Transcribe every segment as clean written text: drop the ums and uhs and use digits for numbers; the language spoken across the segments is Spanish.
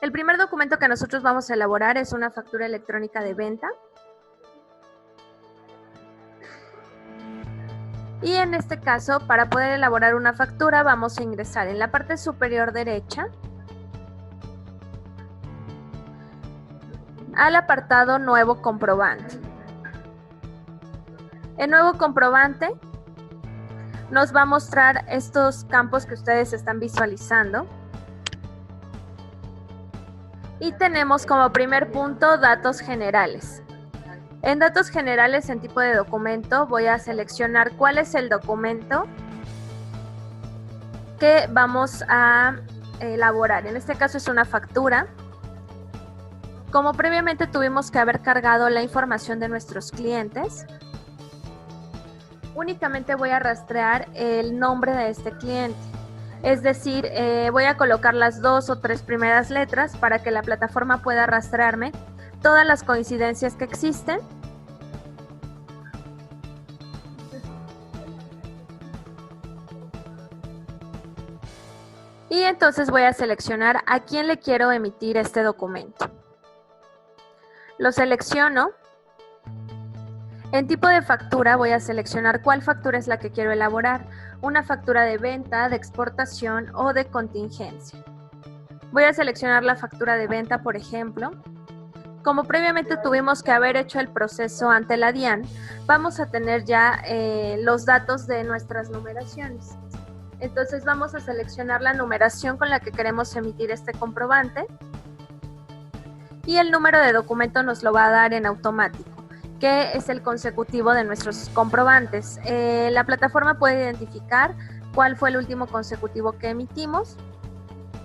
El primer documento que nosotros vamos a elaborar es una factura electrónica de venta. Y en este caso, para poder elaborar una factura, vamos a ingresar en la parte superior derecha al apartado Nuevo comprobante. El nuevo comprobante nos va a mostrar estos campos que ustedes están visualizando. Y tenemos como primer punto datos generales. En datos generales, en tipo de documento, voy a seleccionar cuál es el documento que vamos a elaborar. En este caso es una factura. Como previamente tuvimos que haber cargado la información de nuestros clientes, únicamente voy a rastrear el nombre de este cliente. Es decir, voy a colocar las 2 o 3 primeras letras para que la plataforma pueda rastrearme todas las coincidencias que existen. Y entonces voy a seleccionar a quién le quiero emitir este documento. Lo selecciono. En tipo de factura voy a seleccionar cuál factura es la que quiero elaborar. Una factura de venta, de exportación o de contingencia. Voy a seleccionar la factura de venta, por ejemplo. Como previamente tuvimos que haber hecho el proceso ante la DIAN, vamos a tener ya los datos de nuestras numeraciones. Entonces vamos a seleccionar la numeración con la que queremos emitir este comprobante y el número de documento nos lo va a dar en automático, que es el consecutivo de nuestros comprobantes. La plataforma puede identificar cuál fue el último consecutivo que emitimos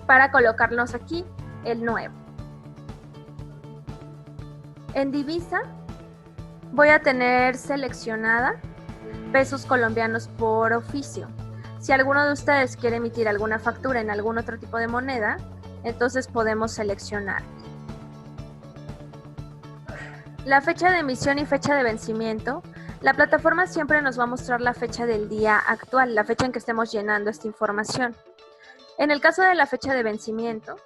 para colocarnos aquí el nuevo. En divisa voy a tener seleccionada pesos colombianos por oficio. Si alguno de ustedes quiere emitir alguna factura en algún otro tipo de moneda, entonces podemos seleccionar. La fecha de emisión y fecha de vencimiento. La plataforma siempre nos va a mostrar la fecha del día actual, la fecha en que estemos llenando esta información. En el caso de la fecha de vencimiento,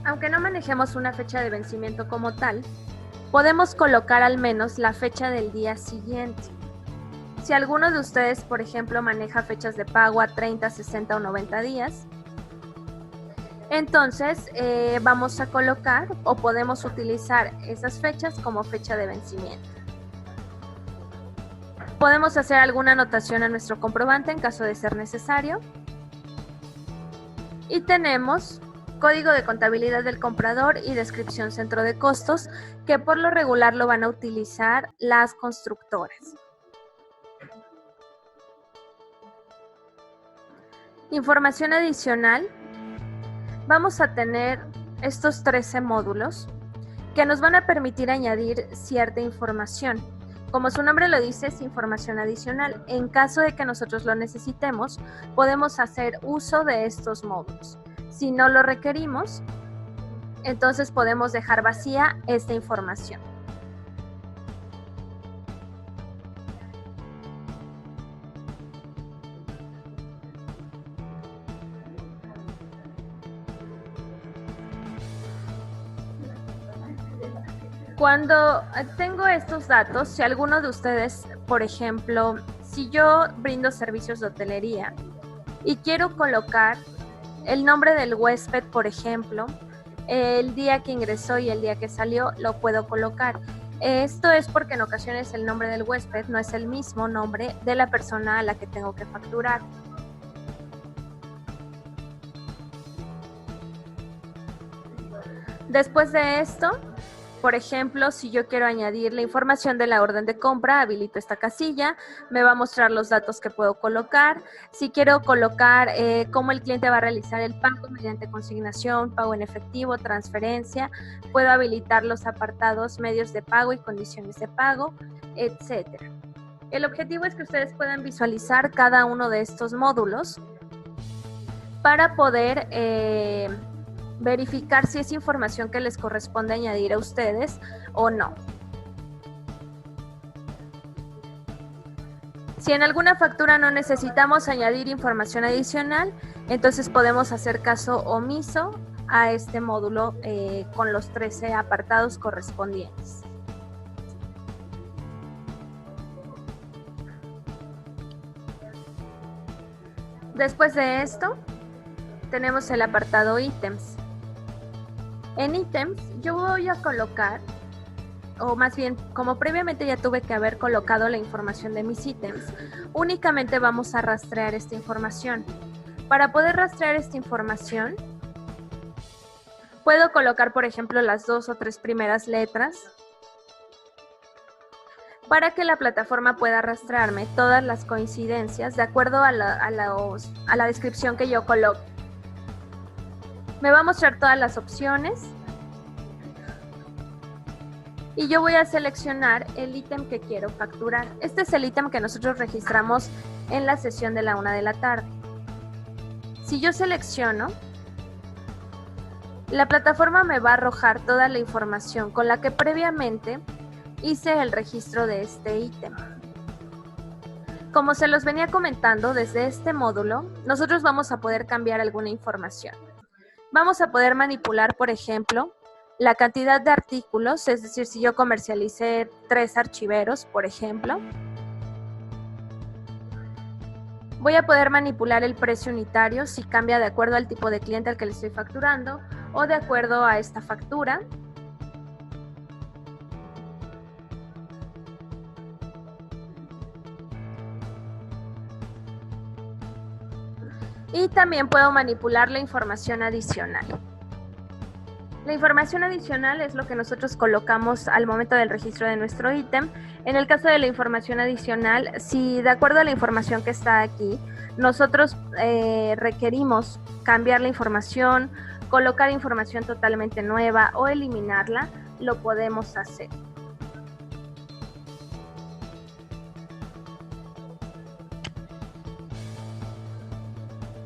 aunque no manejemos una fecha de vencimiento como tal, podemos colocar al menos la fecha del día siguiente. Si alguno de ustedes, por ejemplo, maneja fechas de pago a 30, 60 o 90 días, entonces vamos a colocar o podemos utilizar esas fechas como fecha de vencimiento. Podemos hacer alguna anotación a nuestro comprobante en caso de ser necesario. Y tenemos código de contabilidad del comprador y descripción centro de costos, que por lo regular lo van a utilizar las constructoras. Información adicional. Vamos a tener estos 13 módulos que nos van a permitir añadir cierta información. Como su nombre lo dice, es información adicional. En caso de que nosotros lo necesitemos, podemos hacer uso de estos módulos. Si no lo requerimos, entonces podemos dejar vacía esta información. Cuando tengo estos datos, si alguno de ustedes, por ejemplo, si yo brindo servicios de hotelería y quiero colocar el nombre del huésped, por ejemplo, el día que ingresó y el día que salió, lo puedo colocar. Esto es porque en ocasiones el nombre del huésped no es el mismo nombre de la persona a la que tengo que facturar. Después de esto, por ejemplo, si yo quiero añadir la información de la orden de compra, habilito esta casilla, me va a mostrar los datos que puedo colocar. Si quiero colocar cómo el cliente va a realizar el pago mediante consignación, pago en efectivo, transferencia, puedo habilitar los apartados medios de pago y condiciones de pago, etc. El objetivo es que ustedes puedan visualizar cada uno de estos módulos para poder verificar si es información que les corresponde añadir a ustedes o no. Si en alguna factura no necesitamos añadir información adicional, Entonces podemos hacer caso omiso a este módulo con los 13 apartados correspondientes. Después de esto, tenemos el apartado ítems. En ítems yo voy a colocar, o más bien, como previamente ya tuve que haber colocado la información de mis ítems, únicamente vamos a rastrear esta información. Para poder rastrear esta información, puedo colocar, por ejemplo, las 2 o 3 primeras letras para que la plataforma pueda rastrearme todas las coincidencias de acuerdo a la descripción que yo coloque. Me va a mostrar todas las opciones y yo voy a seleccionar el ítem que quiero facturar. Este es el ítem que nosotros registramos en la sesión de la 1 de la tarde. Si yo selecciono, la plataforma me va a arrojar toda la información con la que previamente hice el registro de este ítem. Como se los venía comentando, desde este módulo, nosotros vamos a poder cambiar alguna información. Vamos a poder manipular, por ejemplo, la cantidad de artículos, es decir, si yo comercialicé 3 archiveros, por ejemplo, voy a poder manipular el precio unitario si cambia de acuerdo al tipo de cliente al que le estoy facturando o de acuerdo a esta factura. Y también puedo manipular la información adicional. La información adicional es lo que nosotros colocamos al momento del registro de nuestro ítem. En el caso de la información adicional, si de acuerdo a la información que está aquí, nosotros requerimos cambiar la información, colocar información totalmente nueva o eliminarla, lo podemos hacer.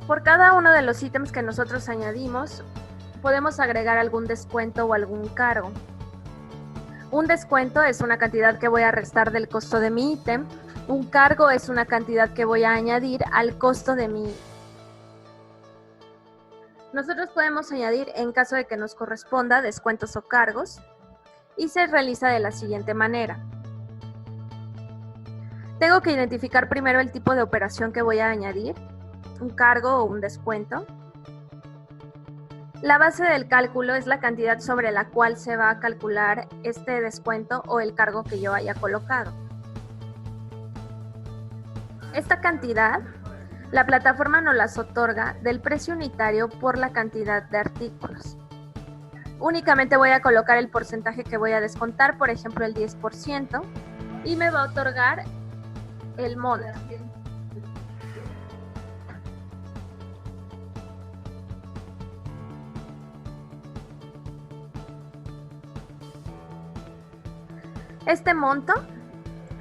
Por cada uno de los ítems que nosotros añadimos, podemos agregar algún descuento o algún cargo. Un descuento es una cantidad que voy a restar del costo de mi ítem. Un cargo es una cantidad que voy a añadir al costo de mi ítem. Nosotros podemos añadir, en caso de que nos corresponda, descuentos o cargos, y se realiza de la siguiente manera. Tengo que identificar primero el tipo de operación que voy a añadir, un cargo o un descuento. La base del cálculo es la cantidad sobre la cual se va a calcular este descuento o el cargo que yo haya colocado. Esta cantidad, la plataforma nos las otorga del precio unitario por la cantidad de artículos. Únicamente voy a colocar el porcentaje que voy a descontar, por ejemplo el 10%, y me va a otorgar el monto. Este monto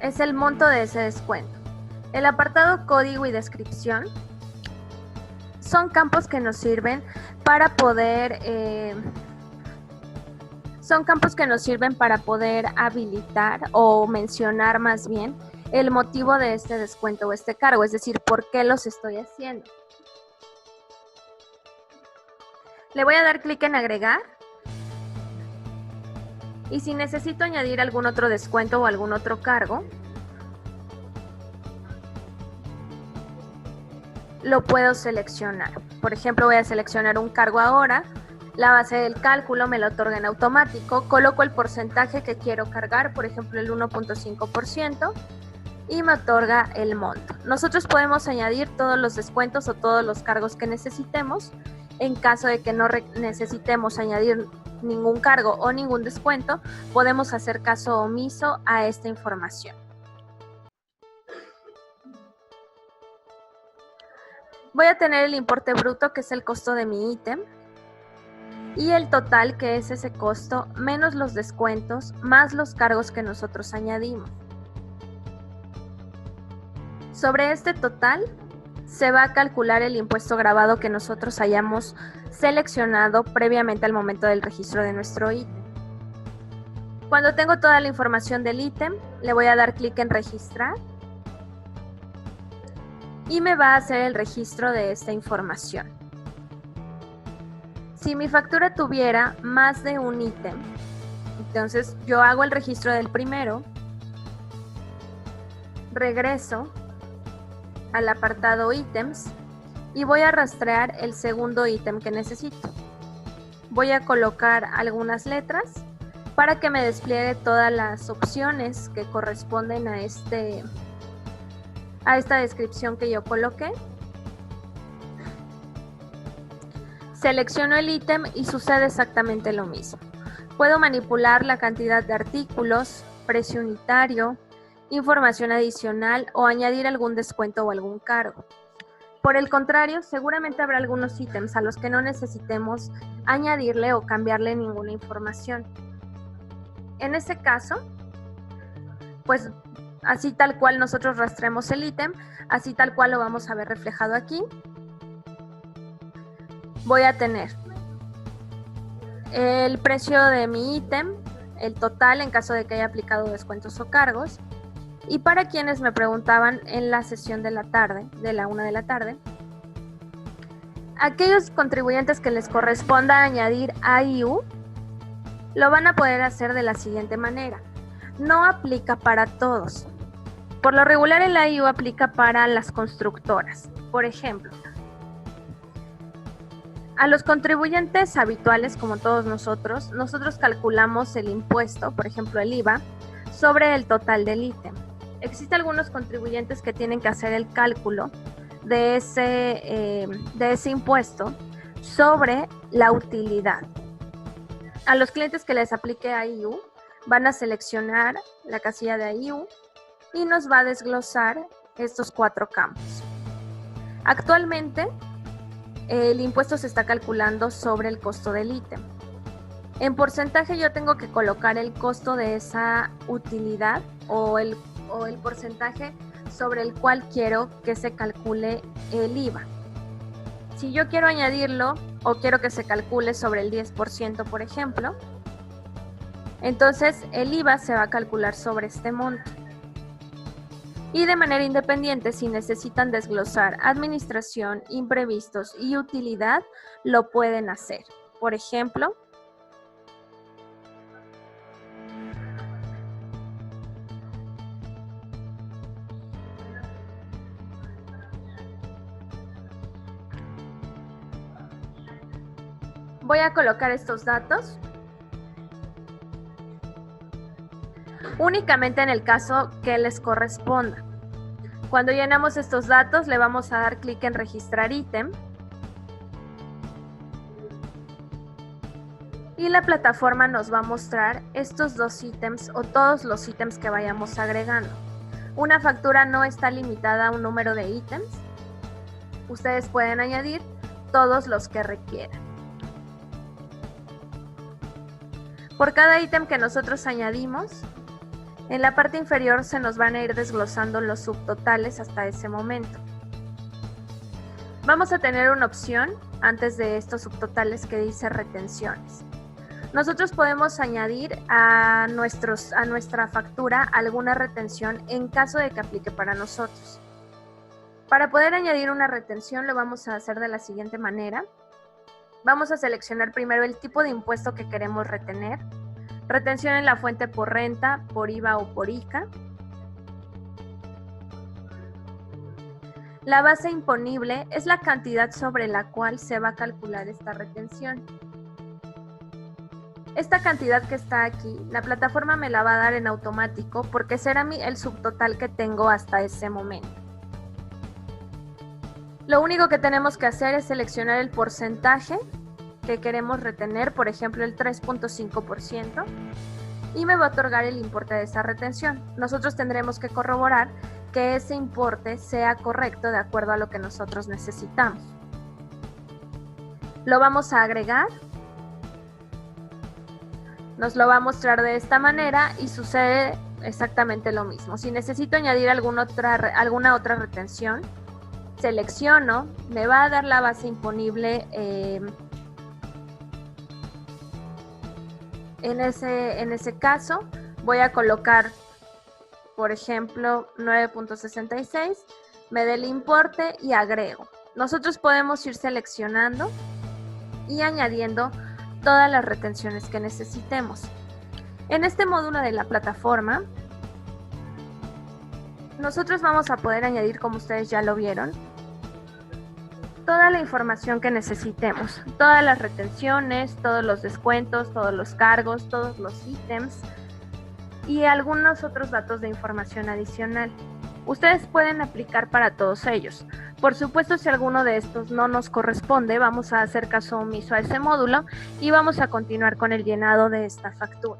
es el monto de ese descuento. El apartado código y descripción son campos que nos sirven para poder habilitar o mencionar más bien el motivo de este descuento o este cargo, es decir, por qué los estoy haciendo. Le voy a dar clic en agregar. Y si necesito añadir algún otro descuento o algún otro cargo, lo puedo seleccionar. Por ejemplo, voy a seleccionar un cargo ahora, la base del cálculo me lo otorga en automático, coloco el porcentaje que quiero cargar, por ejemplo el 1.5%, y me otorga el monto. Nosotros podemos añadir todos los descuentos o todos los cargos que necesitemos. En caso de que no necesitemos añadir ningún cargo o ningún descuento, podemos hacer caso omiso a esta información. Voy a tener el importe bruto, que es el costo de mi ítem, y el total, que es ese costo, menos los descuentos, más los cargos que nosotros añadimos. Sobre este total, se va a calcular el impuesto gravado que nosotros hayamos seleccionado previamente al momento del registro de nuestro ítem. Cuando tengo toda la información del ítem, le voy a dar clic en registrar. y me va a hacer el registro de esta información. Si mi factura tuviera más de un ítem, entonces yo hago el registro del primero, regreso al apartado ítems y voy a rastrear el segundo ítem que necesito. Voy a colocar algunas letras para que me despliegue todas las opciones que corresponden a esta descripción que yo coloqué. Selecciono el ítem y sucede exactamente lo mismo. Puedo manipular la cantidad de artículos, precio unitario, información adicional o añadir algún descuento o algún cargo. Por el contrario, seguramente habrá algunos ítems a los que no necesitemos añadirle o cambiarle ninguna información. En ese caso, pues así tal cual nosotros rastreamos el ítem, así tal cual lo vamos a ver reflejado aquí. Voy a tener el precio de mi ítem, el total en caso de que haya aplicado descuentos o cargos. Y para quienes me preguntaban en la sesión de la tarde, de la 1 de la tarde, aquellos contribuyentes que les corresponda añadir AIU, lo van a poder hacer de la siguiente manera. No aplica para todos. Por lo regular el AIU aplica para las constructoras. Por ejemplo, a los contribuyentes habituales, como todos nosotros calculamos el impuesto, por ejemplo el IVA, sobre el total del ítem. Existen algunos contribuyentes que tienen que hacer el cálculo de ese impuesto sobre la utilidad. A los clientes que les aplique AIU, van a seleccionar la casilla de AIU y nos va a desglosar estos 4 campos. Actualmente, el impuesto se está calculando sobre el costo del ítem. En porcentaje yo tengo que colocar el costo de esa utilidad o el porcentaje sobre el cual quiero que se calcule el IVA. Si yo quiero añadirlo o quiero que se calcule sobre el 10%, por ejemplo, entonces el IVA se va a calcular sobre este monto. Y de manera independiente, si necesitan desglosar administración, imprevistos y utilidad, lo pueden hacer. Por ejemplo, voy a colocar estos datos únicamente en el caso que les corresponda. Cuando llenamos estos datos, le vamos a dar clic en registrar ítem y la plataforma nos va a mostrar estos 2 ítems o todos los ítems que vayamos agregando. Una factura no está limitada a un número de ítems. Ustedes pueden añadir todos los que requieran. Por cada ítem que nosotros añadimos, en la parte inferior se nos van a ir desglosando los subtotales hasta ese momento. Vamos a tener una opción antes de estos subtotales que dice retenciones. Nosotros podemos añadir a nuestra factura alguna retención en caso de que aplique para nosotros. Para poder añadir una retención lo vamos a hacer de la siguiente manera. Vamos a seleccionar primero el tipo de impuesto que queremos retener. Retención en la fuente por renta, por IVA o por ICA. La base imponible es la cantidad sobre la cual se va a calcular esta retención. Esta cantidad que está aquí, la plataforma me la va a dar en automático porque será el subtotal que tengo hasta ese momento. Lo único que tenemos que hacer es seleccionar el porcentaje que queremos retener, por ejemplo el 3.5%, y me va a otorgar el importe de esa retención. Nosotros tendremos que corroborar que ese importe sea correcto de acuerdo a lo que nosotros necesitamos. Lo vamos a agregar, nos lo va a mostrar de esta manera y sucede exactamente lo mismo. Si necesito añadir alguna otra retención, selecciono, me va a dar la base imponible en ese caso. Voy a colocar, por ejemplo, 9.66 me dé el importe y agrego. Nosotros podemos ir seleccionando y añadiendo todas las retenciones que necesitemos. En este módulo de la plataforma, nosotros vamos a poder añadir, como ustedes ya lo vieron, toda la información que necesitemos, todas las retenciones, todos los descuentos, todos los cargos, todos los ítems y algunos otros datos de información adicional. Ustedes pueden aplicar para todos ellos. Por supuesto, si alguno de estos no nos corresponde, vamos a hacer caso omiso a ese módulo y vamos a continuar con el llenado de esta factura.